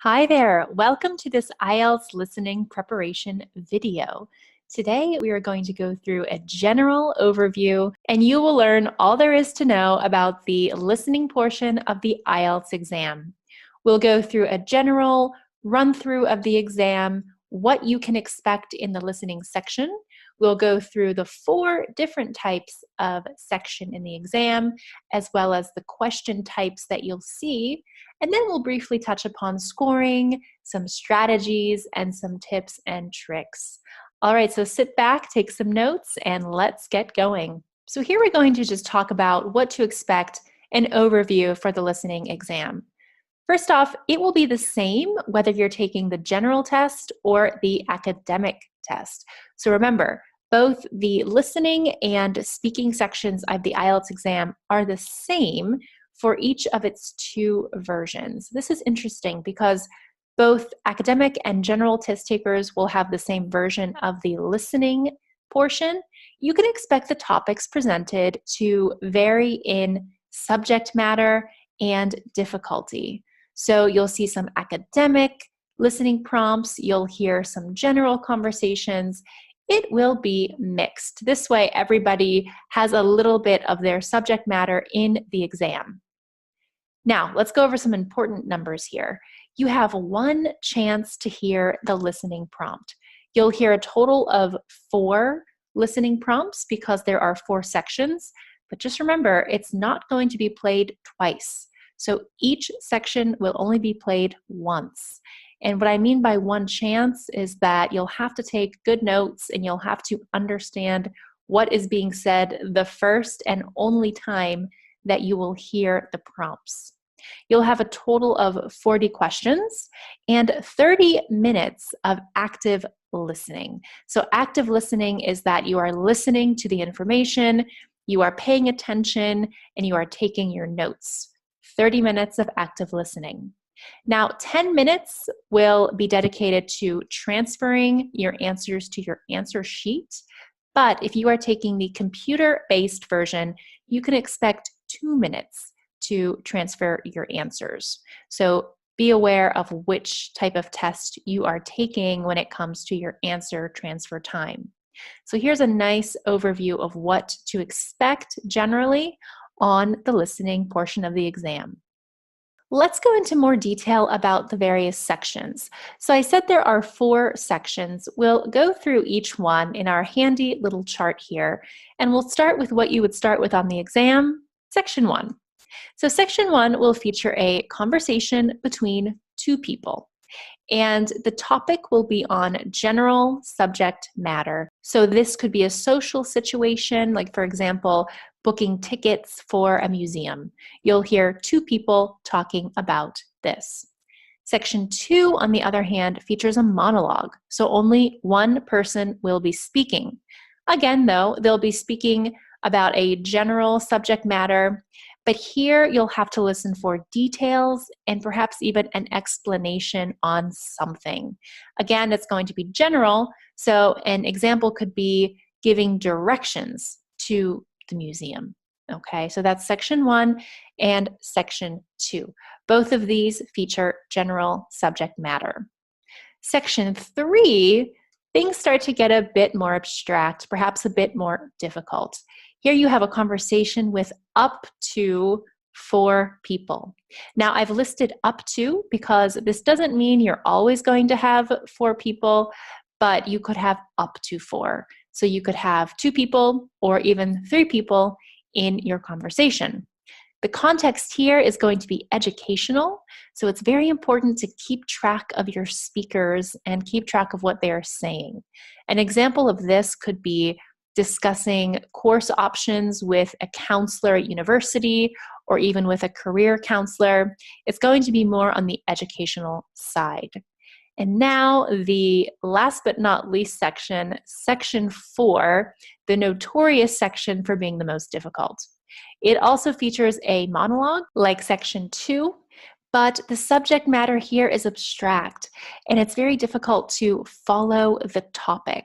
Hi there, welcome to this IELTS listening preparation video. Today we are going to go through a general overview and you will learn all there is to know about the listening portion of the IELTS exam. We'll go through a general run through of the exam, what you can expect in the listening section. We'll go through the 4 different types of section in the exam, as well as the question types that you'll see. And then we'll briefly touch upon scoring, some strategies, and some tips and tricks. All right, so sit back, take some notes, and let's get going. So here we're going to just talk about what to expect, an overview for the listening exam. First off, it will be the same whether you're taking the general test or the academic test. So remember, both the listening and speaking sections of the IELTS exam are the same for each of its 2 versions. This is interesting because both academic and general test takers will have the same version of the listening portion. You can expect the topics presented to vary in subject matter and difficulty. So you'll see some academic listening prompts, you'll hear some general conversations. It will be mixed. This way, everybody has a little bit of their subject matter in the exam. Now, let's go over some important numbers here. You have 1 chance to hear the listening prompt. You'll hear a total of 4 listening prompts because there are 4 sections, but just remember, it's not going to be played twice. So each section will only be played once. And what I mean by 1 chance is that you'll have to take good notes and you'll have to understand what is being said the first and only time that you will hear the prompts. You'll have a total of 40 questions and 30 minutes of active listening. So active listening is that you are listening to the information, you are paying attention, and you are taking your notes. 30 minutes of active listening. Now, 10 minutes will be dedicated to transferring your answers to your answer sheet. But if you are taking the computer-based version, you can expect 2 minutes to transfer your answers. So be aware of which type of test you are taking when it comes to your answer transfer time. So here's a nice overview of what to expect generally on the listening portion of the exam. Let's go into more detail about the various sections. So I said there are 4 sections. We'll go through each one in our handy little chart here, and we'll start with what you would start with on the exam, Section 1. So Section 1 will feature a conversation between 2 people. And the topic will be on general subject matter. So this could be a social situation, like for example, booking tickets for a museum. You'll hear 2 people talking about this. Section 2, on the other hand, features a monologue. So only 1 person will be speaking. Again, though, they'll be speaking about a general subject matter, but here you'll have to listen for details and perhaps even an explanation on something. Again, it's going to be general, so an example could be giving directions to the museum. Okay, so that's Section 1 and Section 2. Both of these feature general subject matter. Section 3, things start to get a bit more abstract, perhaps a bit more difficult. Here you have a conversation with up to 4 people. Now I've listed up to because this doesn't mean you're always going to have 4 people, but you could have up to 4. So you could have 2 people or even 3 people in your conversation. The context here is going to be educational, so it's very important to keep track of your speakers and keep track of what they are saying. An example of this could be discussing course options with a counselor at university or even with a career counselor. It's going to be more on the educational side. And now the last but not least section, Section 4, the notorious section for being the most difficult. It also features a monologue like Section 2, but the subject matter here is abstract and it's very difficult to follow the topic.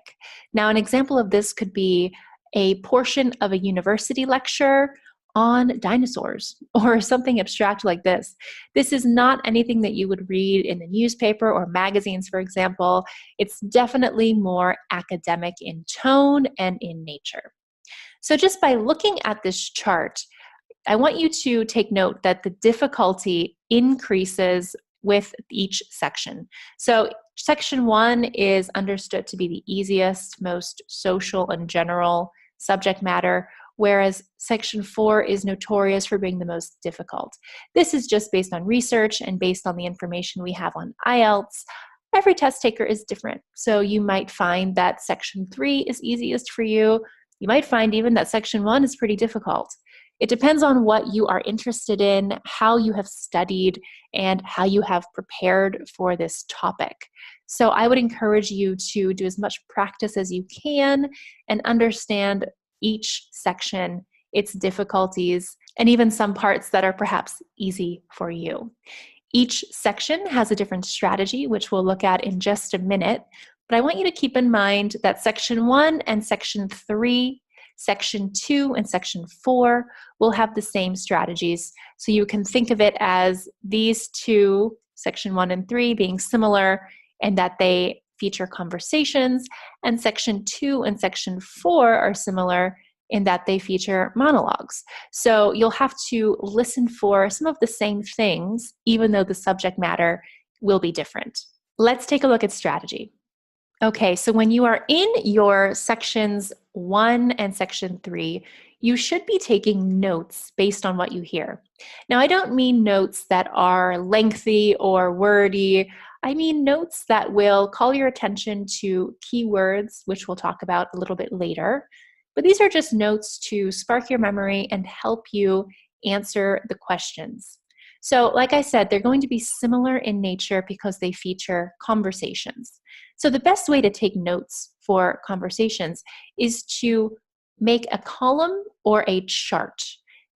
Now, an example of this could be a portion of a university lecture on dinosaurs or something abstract like this. This is not anything that you would read in the newspaper or magazines, for example. It's definitely more academic in tone and in nature. So just by looking at this chart, I want you to take note that the difficulty increases with each section. So section 1 is understood to be the easiest, most social and general subject matter, whereas section 4 is notorious for being the most difficult. This is just based on research and based on the information we have on IELTS. Every test taker is different. So you might find that section 3 is easiest for you. You might find even that section 1 is pretty difficult. It depends on what you are interested in, how you have studied, and how you have prepared for this topic. So I would encourage you to do as much practice as you can and understand each section, its difficulties, and even some parts that are perhaps easy for you. Each section has a different strategy, which we'll look at in just a minute. But I want you to keep in mind that section 1 and section 3, section 2 and section 4 will have the same strategies. So you can think of it as these two, section 1 and 3, being similar in that they feature conversations, and section 2 and section 4 are similar in that they feature monologues. So you'll have to listen for some of the same things, even though the subject matter will be different. Let's take a look at strategy. Okay, so when you are in your sections 1 and section 3, you should be taking notes based on what you hear. Now, I don't mean notes that are lengthy or wordy. I mean notes that will call your attention to keywords, which we'll talk about a little bit later. But these are just notes to spark your memory and help you answer the questions. So, like I said, they're going to be similar in nature because they feature conversations. So the best way to take notes for conversations is to make a column or a chart.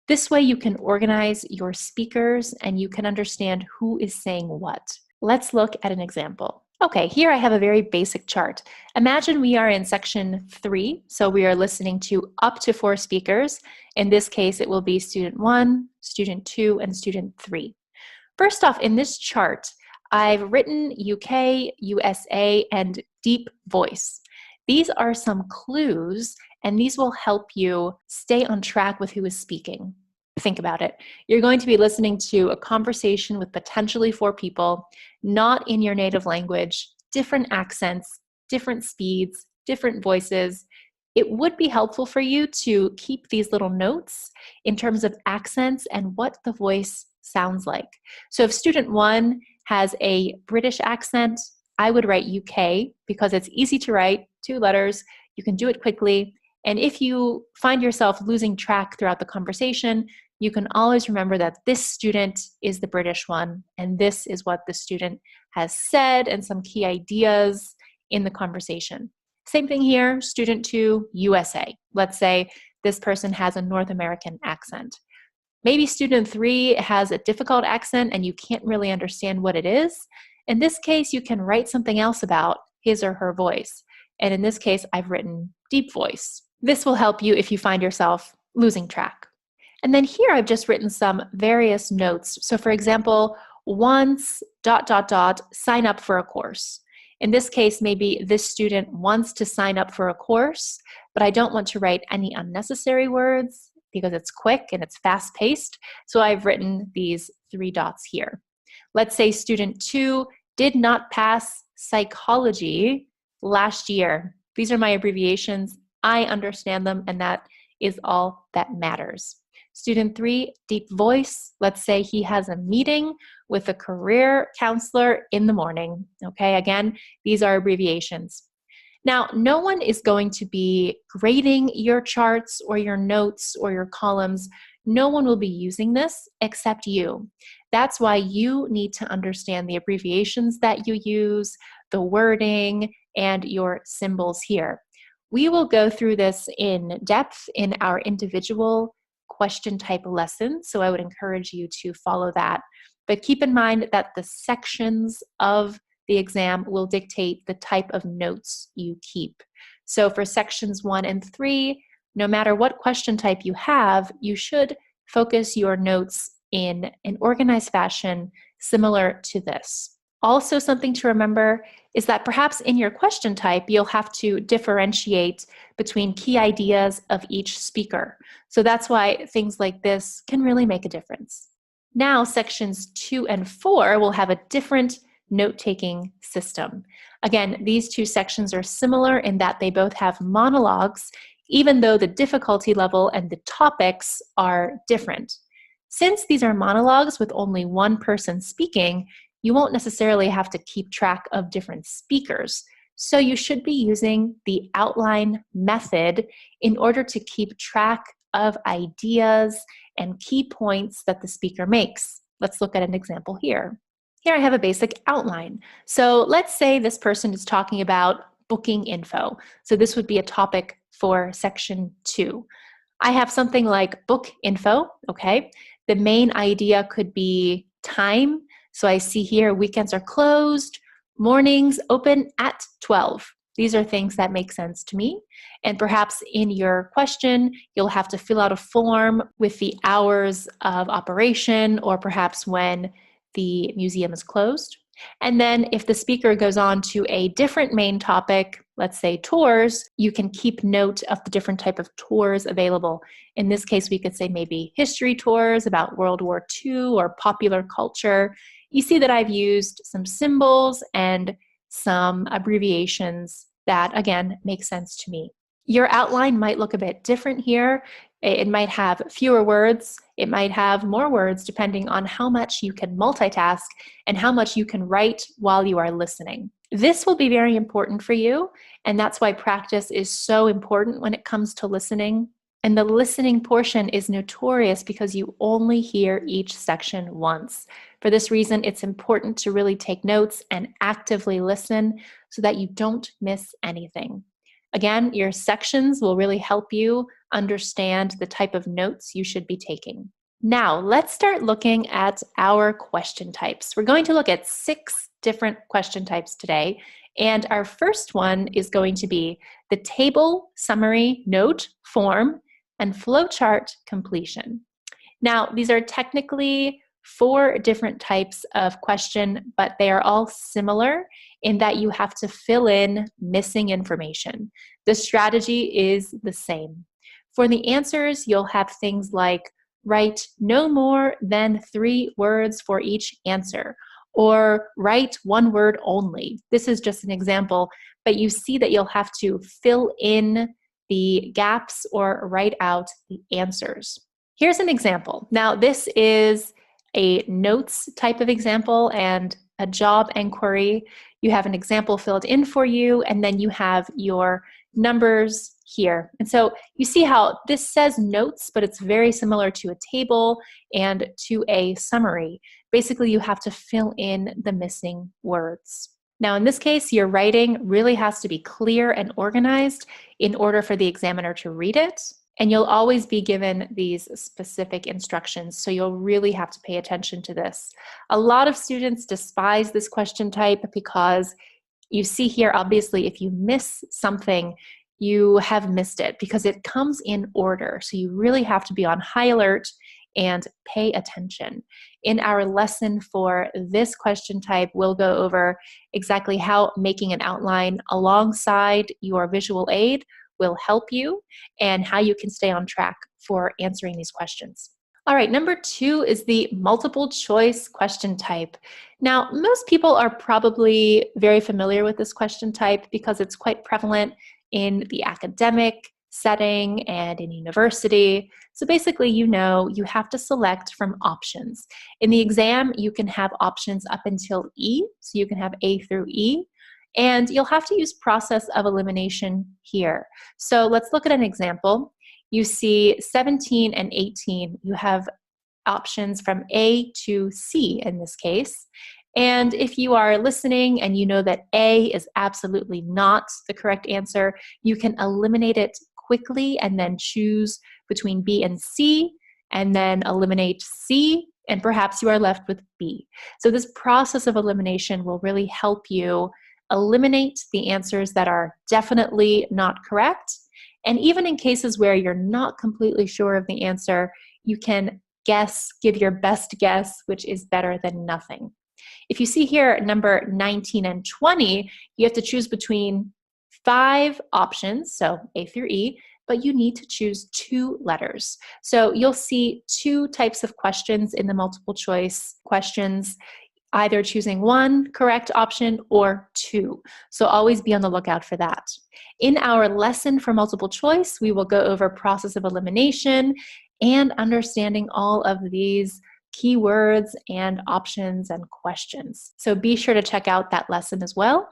This way you can organize your speakers and you can understand who is saying what. Let's look at an example. Okay, here I have a very basic chart. Imagine we are in section 3, so we are listening to up to 4 speakers. In this case, it will be student 1, student 2, and student 3. First off, in this chart, I've written UK, USA, and deep voice. These are some clues, and these will help you stay on track with who is speaking. Think about it. You're going to be listening to a conversation with potentially 4 people, not in your native language, different accents, different speeds, different voices. It would be helpful for you to keep these little notes in terms of accents and what the voice sounds like. So if student 1 has a British accent, I would write UK because it's easy to write, 2 letters, you can do it quickly. And if you find yourself losing track throughout the conversation, you can always remember that this student is the British one, and this is what the student has said and some key ideas in the conversation. Same thing here, student 2, USA. Let's say this person has a North American accent. Maybe student 3 has a difficult accent and you can't really understand what it is. In this case, you can write something else about his or her voice. And in this case, I've written deep voice. This will help you if you find yourself losing track. And then here I've just written some various notes. So for example, once ... sign up for a course. In this case, maybe this student wants to sign up for a course, but I don't want to write any unnecessary words because it's quick and it's fast-paced. So I've written these 3 dots here. Let's say student 2 did not pass psychology last year. These are my abbreviations. I understand them, and that is all that matters. Student 3, deep voice. Let's say he has a meeting with a career counselor in the morning. Okay, again, these are abbreviations. Now, no one is going to be grading your charts or your notes or your columns. No one will be using this except you. That's why you need to understand the abbreviations that you use, the wording, and your symbols here. We will go through this in depth in our individual question type lesson, so I would encourage you to follow that. But keep in mind that the sections of the exam will dictate the type of notes you keep. So for sections 1 and 3, no matter what question type you have, you should focus your notes in an organized fashion similar to this. Also, something to remember is that perhaps in your question type, you'll have to differentiate between key ideas of each speaker. So that's why things like this can really make a difference. Now, sections 2 and 4 will have a different note-taking system. Again, these two sections are similar in that they both have monologues, even though the difficulty level and the topics are different. Since these are monologues with only one person speaking, you won't necessarily have to keep track of different speakers. So you should be using the outline method in order to keep track of ideas and key points that the speaker makes. Let's look at an example here. Here I have a basic outline. So let's say this person is talking about booking info. So this would be a topic for section 2. I have something like book info, okay? The main idea could be time. So I see here weekends are closed, mornings open at 12. These are things that make sense to me. And perhaps in your question, you'll have to fill out a form with the hours of operation or perhaps when the museum is closed. And then if the speaker goes on to a different main topic, let's say tours, you can keep note of the different type of tours available. In this case, we could say maybe history tours about World War II or popular culture. You see that I've used some symbols and some abbreviations that, again, make sense to me. Your outline might look a bit different here. It might have fewer words. It might have more words depending on how much you can multitask and how much you can write while you are listening. This will be very important for you, and that's why practice is so important when it comes to listening. And the listening portion is notorious because you only hear each section once. For this reason, it's important to really take notes and actively listen so that you don't miss anything. Again, your sections will really help you understand the type of notes you should be taking. Now, let's start looking at our question types. We're going to look at 6 different question types today, and our first one is going to be the table, summary, note, form, and flowchart completion. Now, these are technically 4 different types of question, but they are all similar in that you have to fill in missing information. The strategy is the same. For the answers, you'll have things like write no more than 3 words for each answer, or write 1 word only. This is just an example, but you see that you'll have to fill in the gaps or write out the answers. Here's an example. Now, this is a notes type of example and a job inquiry. You have an example filled in for you, and then you have your numbers here. And so you see how this says notes, but it's very similar to a table and to a summary. Basically, you have to fill in the missing words. Now, in this case, your writing really has to be clear and organized in order for the examiner to read it. And you'll always be given these specific instructions, so you'll really have to pay attention to this. A lot of students despise this question type because you see here, obviously, if you miss something, you have missed it because it comes in order. So you really have to be on high alert and pay attention. In our lesson for this question type, we'll go over exactly how making an outline alongside your visual aid will help you and how you can stay on track for answering these questions. All right, number 2 is the multiple choice question type. Now, most people are probably very familiar with this question type because it's quite prevalent in the academic setting and in university. So basically, you know, you have to select from options. In the exam, you can have options up until E, so you can have A through E. And you'll have to use process of elimination here. So let's look at an example. You see 17 and 18. You have options from A to C in this case. And if you are listening and you know that A is absolutely not the correct answer, you can eliminate it quickly and then choose between B and C, and then eliminate C, and perhaps you are left with B. So this process of elimination will really help you eliminate the answers that are definitely not correct. And even in cases where you're not completely sure of the answer, you can guess, give your best guess, which is better than nothing. If you see here, number 19 and 20, you have to choose between 5 options, so A through E, but you need to choose 2 letters. So you'll see 2 types of questions in the multiple choice questions, either choosing 1 correct option or 2. So always be on the lookout for that. In our lesson for multiple choice, we will go over process of elimination and understanding all of these keywords and options and questions. So be sure to check out that lesson as well.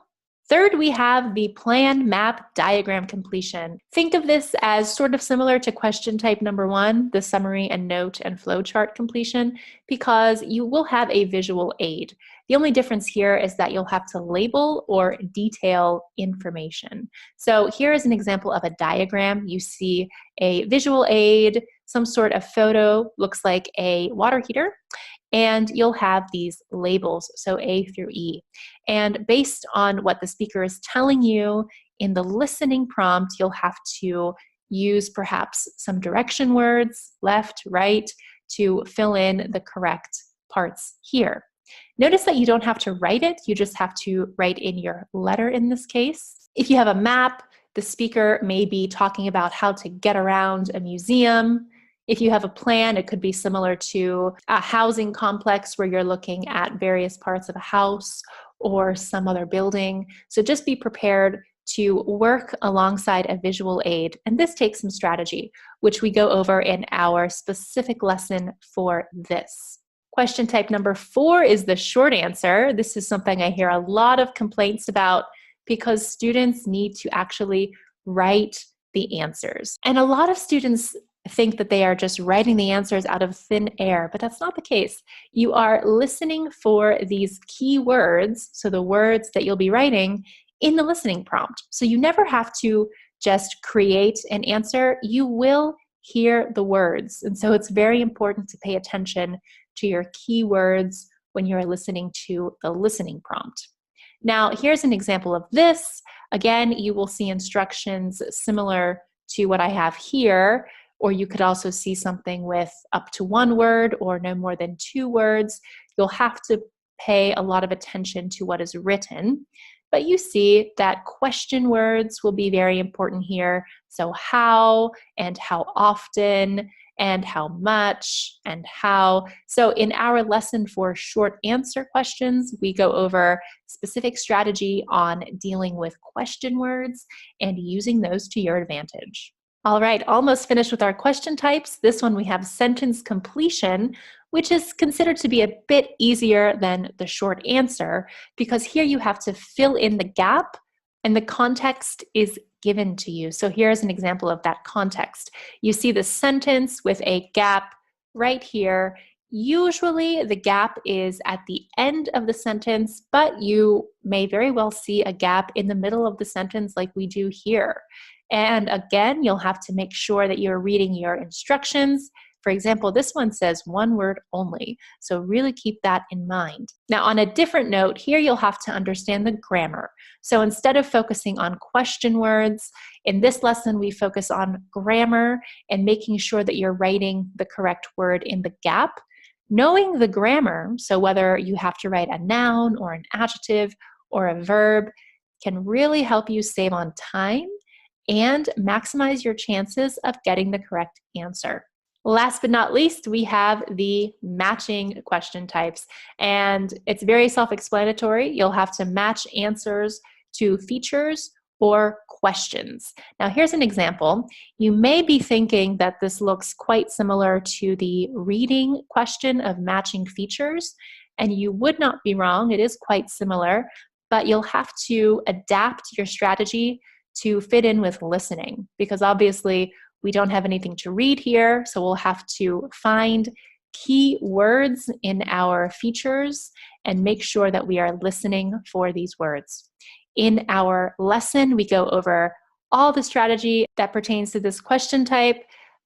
Third, we have the plan, map, diagram completion. Think of this as sort of similar to question type number 1, the summary and note and flowchart completion, because you will have a visual aid. The only difference here is that you'll have to label or detail information. So here is an example of a diagram. You see a visual aid, some sort of photo, looks like a water heater, and you'll have these labels, so A through E. And based on what the speaker is telling you in the listening prompt, you'll have to use perhaps some direction words, left, right, to fill in the correct parts here. Notice that you don't have to write it, you just have to write in your letter in this case. If you have a map, the speaker may be talking about how to get around a museum. If you have a plan, it could be similar to a housing complex where you're looking at various parts of a house or some other building. So just be prepared to work alongside a visual aid. And this takes some strategy, which we go over in our specific lesson for this. Question type number 4 is the short answer. This is something I hear a lot of complaints about because students need to actually write the answers. And a lot of students think that they are just writing the answers out of thin air, but that's not the case. You are listening for these key words, so the words that you'll be writing in the listening prompt. So you never have to just create an answer. You will hear the words. And so it's very important to pay attention to your key words when you're listening to the listening prompt. Now, here's an example of this. Again, you will see instructions similar to what I have here, or you could also see something with up to 1 word or no more than 2 words. You'll have to pay a lot of attention to what is written. But you see that question words will be very important here. So how and how often and how much and how. So in our lesson for short answer questions, we go over specific strategy on dealing with question words and using those to your advantage. All right, almost finished with our question types. This one we have sentence completion, which is considered to be a bit easier than the short answer because here you have to fill in the gap and the context is given to you. So here's an example of that context. You see the sentence with a gap right here. Usually the gap is at the end of the sentence, but you may very well see a gap in the middle of the sentence like we do here. And again, you'll have to make sure that you're reading your instructions. For example, this one says 1 word only, so really keep that in mind. Now, on a different note, here you'll have to understand the grammar. So instead of focusing on question words, in this lesson we focus on grammar and making sure that you're writing the correct word in the gap. Knowing the grammar, so whether you have to write a noun or an adjective or a verb, can really help you save on time and maximize your chances of getting the correct answer. Last but not least, we have the matching question types, and it's very self-explanatory. You'll have to match answers to features or questions. Now, here's an example. You may be thinking that this looks quite similar to the reading question of matching features, and you would not be wrong. It is quite similar, but you'll have to adapt your strategy to fit in with listening, because obviously we don't have anything to read here, so we'll have to find key words in our features and make sure that we are listening for these words. In our lesson, we go over all the strategy that pertains to this question type,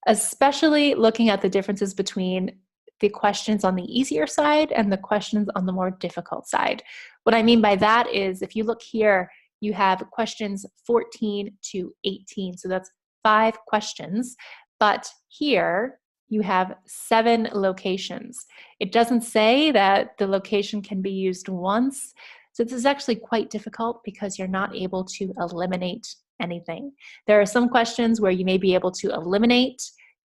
especially looking at the differences between the questions on the easier side and the questions on the more difficult side. What I mean by that is, if you look here, you have questions 14 to 18. So that's 5 questions. But here, you have 7 locations. It doesn't say that the location can be used once, so this is actually quite difficult because you're not able to eliminate anything. There are some questions where you may be able to eliminate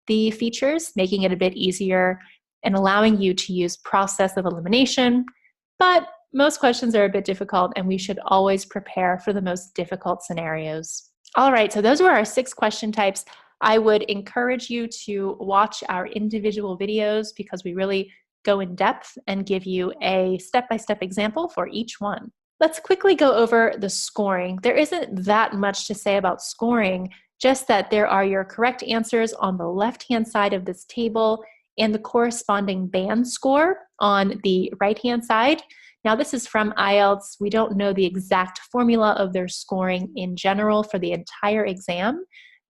the features, making it a bit easier and allowing you to use process of elimination, but most questions are a bit difficult and we should always prepare for the most difficult scenarios. All right, so those were our 6 question types. I would encourage you to watch our individual videos because we really go in depth and give you a step-by-step example for each one. Let's quickly go over the scoring. There isn't that much to say about scoring, just that there are your correct answers on the left-hand side of this table and the corresponding band score on the right-hand side. Now, this is from IELTS. We don't know the exact formula of their scoring in general for the entire exam,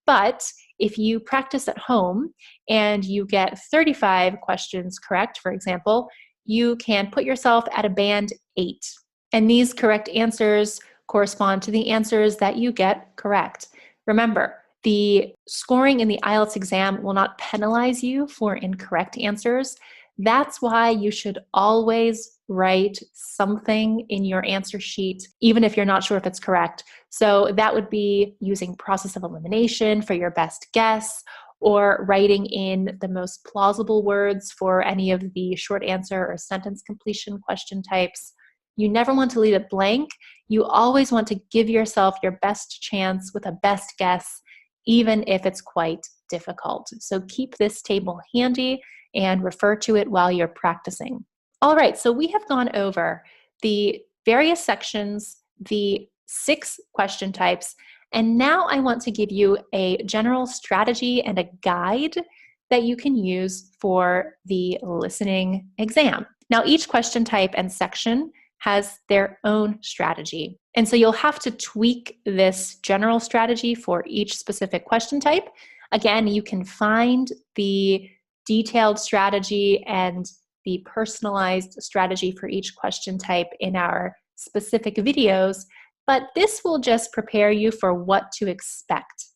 but if you practice at home and you get 35 questions correct, for example, you can put yourself at a band 8. And these correct answers correspond to the answers that you get correct. Remember, the scoring in the IELTS exam will not penalize you for incorrect answers. That's why you should always write something in your answer sheet, even if you're not sure if it's correct. So that would be using process of elimination for your best guess, or writing in the most plausible words for any of the short answer or sentence completion question types. You never want to leave it blank. You always want to give yourself your best chance with a best guess, even if it's quite difficult. So keep this table handy and refer to it while you're practicing. All right, so we have gone over the various sections, the 6 question types, and now I want to give you a general strategy and a guide that you can use for the listening exam. Now, each question type and section has their own strategy. And so you'll have to tweak this general strategy for each specific question type. Again, you can find the detailed strategy and the personalized strategy for each question type in our specific videos, but this will just prepare you for what to expect.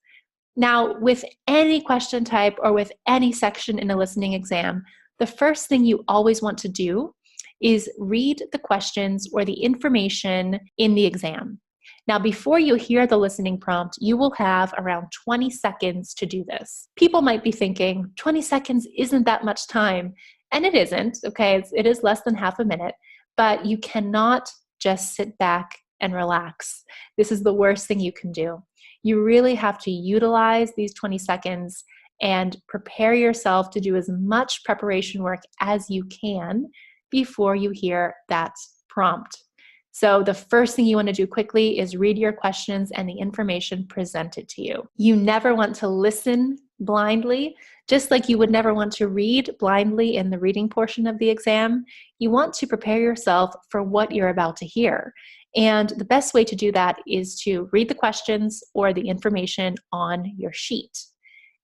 Now, with any question type or with any section in a listening exam, the first thing you always want to do is read the questions or the information in the exam. Now, before you hear the listening prompt, you will have around 20 seconds to do this. People might be thinking, 20 seconds isn't that much time. And it isn't, okay? It is less than half a minute, but you cannot just sit back and relax. This is the worst thing you can do. You really have to utilize these 20 seconds and prepare yourself to do as much preparation work as you can before you hear that prompt. So the first thing you want to do quickly is read your questions and the information presented to you. You never want to listen blindly, just like you would never want to read blindly in the reading portion of the exam. You want to prepare yourself for what you're about to hear. And the best way to do that is to read the questions or the information on your sheet.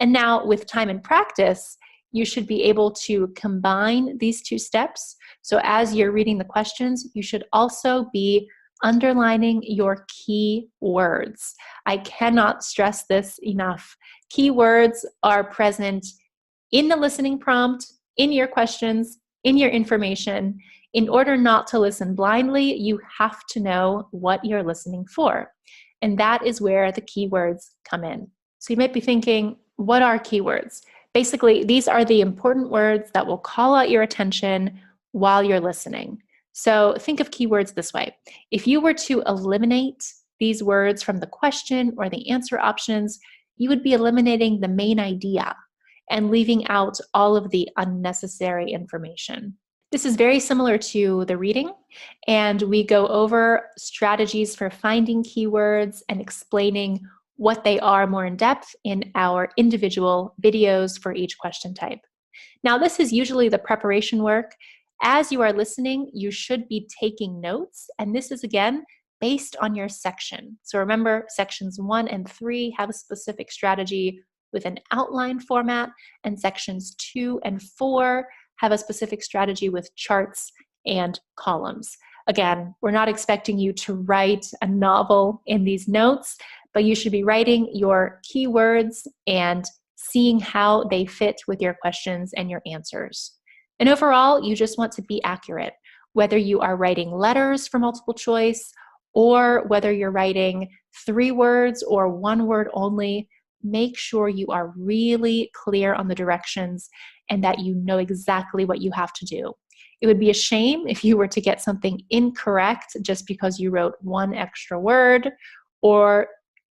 And now with time and practice, you should be able to combine these 2 steps. So as you're reading the questions, you should also be underlining your key words. I cannot stress this enough. Key words are present in the listening prompt, in your questions, in your information. In order not to listen blindly, you have to know what you're listening for. And that is where the keywords come in. So you might be thinking, what are keywords? Basically, these are the important words that will call out your attention while you're listening. So think of keywords this way. If you were to eliminate these words from the question or the answer options, you would be eliminating the main idea and leaving out all of the unnecessary information. This is very similar to the reading, and we go over strategies for finding keywords and explaining what they are more in depth in our individual videos for each question type. Now, this is usually the preparation work. As you are listening, you should be taking notes, and this is, again, based on your section. So remember, sections 1 and 3 have a specific strategy with an outline format, and sections 2 and 4 have a specific strategy with charts and columns. Again, we're not expecting you to write a novel in these notes, but you should be writing your keywords and seeing how they fit with your questions and your answers. And overall, you just want to be accurate, whether you are writing letters for multiple choice or whether you're writing 3 words or 1 word only. Make sure you are really clear on the directions and that you know exactly what you have to do. It would be a shame if you were to get something incorrect just because you wrote 1 extra word or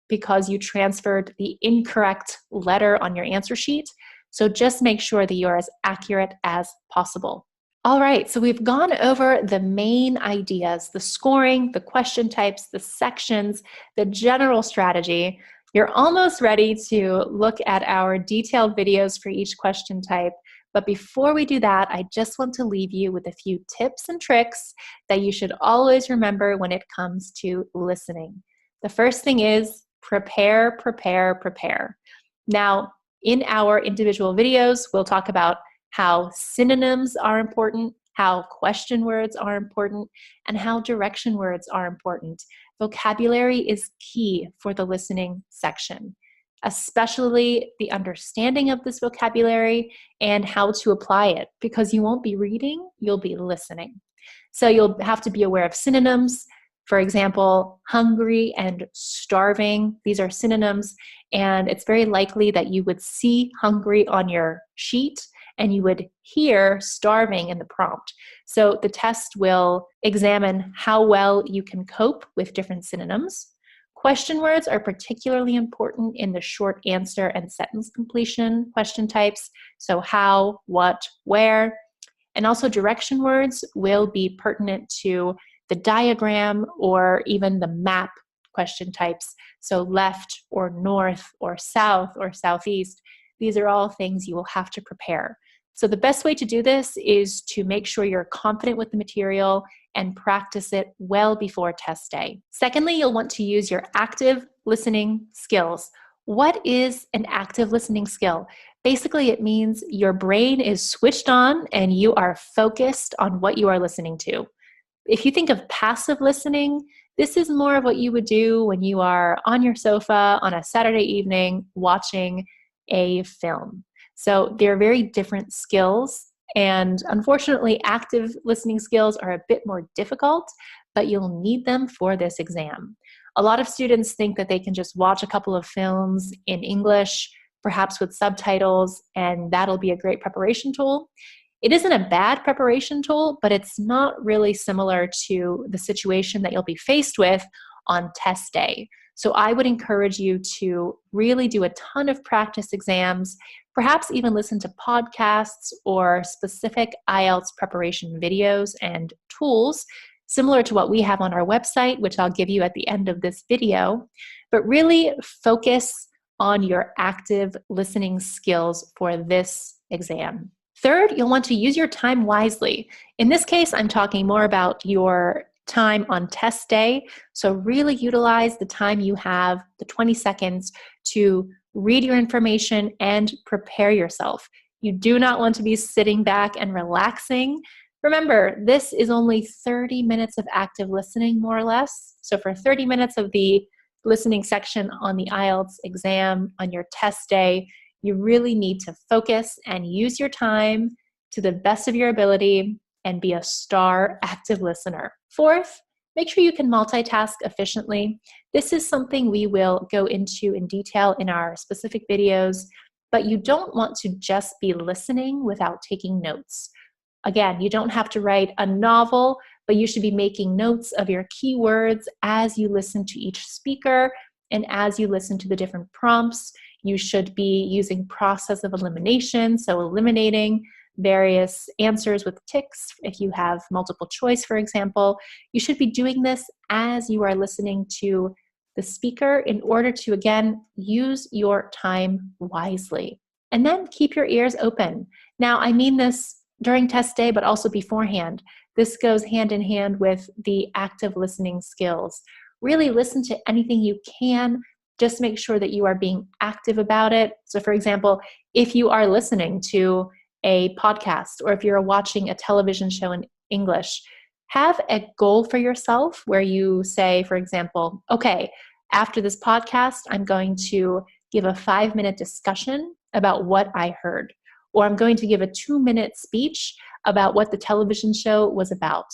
because you transferred the incorrect letter on your answer sheet. So just make sure that you're as accurate as possible. All right, so we've gone over the main ideas, the scoring, the question types, the sections, the general strategy. You're almost ready to look at our detailed videos for each question type. But before we do that, I just want to leave you with a few tips and tricks that you should always remember when it comes to listening. The first thing is prepare, prepare, prepare. Now, in our individual videos, we'll talk about how synonyms are important, how question words are important, and how direction words are important. Vocabulary is key for the listening section, especially the understanding of this vocabulary and how to apply it, because you won't be reading, you'll be listening. So you'll have to be aware of synonyms. For example, hungry and starving, these are synonyms, and it's very likely that you would see hungry on your sheet and you would hear starving in the prompt. So the test will examine how well you can cope with different synonyms. Question words are particularly important in the short answer and sentence completion question types. So how, what, where. And also direction words will be pertinent to the diagram or even the map question types. So left or north or south or southeast. These are all things you will have to prepare. So the best way to do this is to make sure you're confident with the material and practice it well before test day. Secondly, you'll want to use your active listening skills. What is an active listening skill? Basically, it means your brain is switched on and you are focused on what you are listening to. If you think of passive listening, this is more of what you would do when you are on your sofa on a Saturday evening watching a film. So they're very different skills, and unfortunately, active listening skills are a bit more difficult, but you'll need them for this exam. A lot of students think that they can just watch a couple of films in English, perhaps with subtitles, and that'll be a great preparation tool. It isn't a bad preparation tool, but it's not really similar to the situation that you'll be faced with on test day. So I would encourage you to really do a ton of practice exams, perhaps even listen to podcasts or specific IELTS preparation videos and tools, similar to what we have on our website, which I'll give you at the end of this video, but really focus on your active listening skills for this exam. Third, you'll want to use your time wisely. In this case, I'm talking more about your time on test day. So really utilize the time you have, the 20 seconds, to read your information and prepare yourself. You do not want to be sitting back and relaxing. Remember, this is only 30 minutes of active listening, more or less. So for 30 minutes of the listening section on the IELTS exam on your test day, you really need to focus and use your time to the best of your ability and be a star active listener. Fourth, make sure you can multitask efficiently. This is something we will go into in detail in our specific videos, but you don't want to just be listening without taking notes. Again, you don't have to write a novel, but you should be making notes of your keywords as you listen to each speaker and as you listen to the different prompts. You should be using process of elimination, so eliminating various answers with ticks. If you have multiple choice, for example, you should be doing this as you are listening to the speaker in order to, again, use your time wisely. And then keep your ears open. Now, I mean this during test day, but also beforehand. This goes hand in hand with the active listening skills. Really listen to anything you can. Just make sure that you are being active about it. So for example, if you are listening to a podcast or if you're watching a television show in English, have a goal for yourself where you say, for example, okay, after this podcast, I'm going to give a 5-minute discussion about what I heard, or I'm going to give a 2-minute speech about what the television show was about.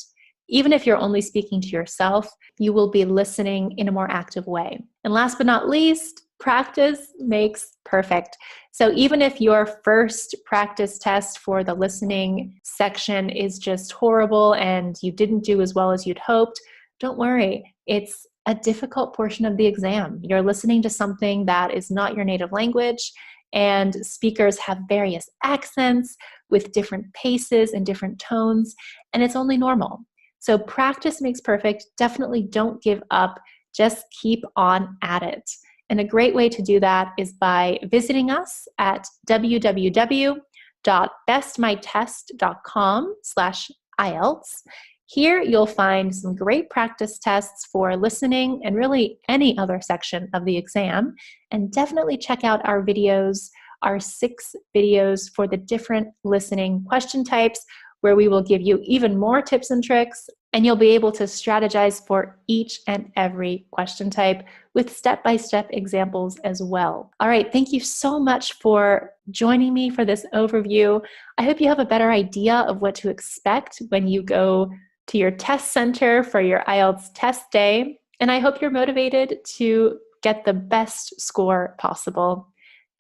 Even if you're only speaking to yourself, you will be listening in a more active way. And last but not least, practice makes perfect. So even if your first practice test for the listening section is just horrible and you didn't do as well as you'd hoped, don't worry. It's a difficult portion of the exam. You're listening to something that is not your native language, and speakers have various accents with different paces and different tones, and it's only normal. So practice makes perfect. Definitely don't give up. Just keep on at it. And a great way to do that is by visiting us at www.bestmytest.com/IELTS. Here you'll find some great practice tests for listening and really any other section of the exam. And definitely check out our videos, our 6 videos for the different listening question types, where we will give you even more tips and tricks, and you'll be able to strategize for each and every question type with step-by-step examples as well. All right, thank you so much for joining me for this overview. I hope you have a better idea of what to expect when you go to your test center for your IELTS test day, and I hope you're motivated to get the best score possible.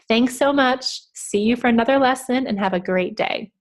Thanks so much. See you for another lesson and have a great day.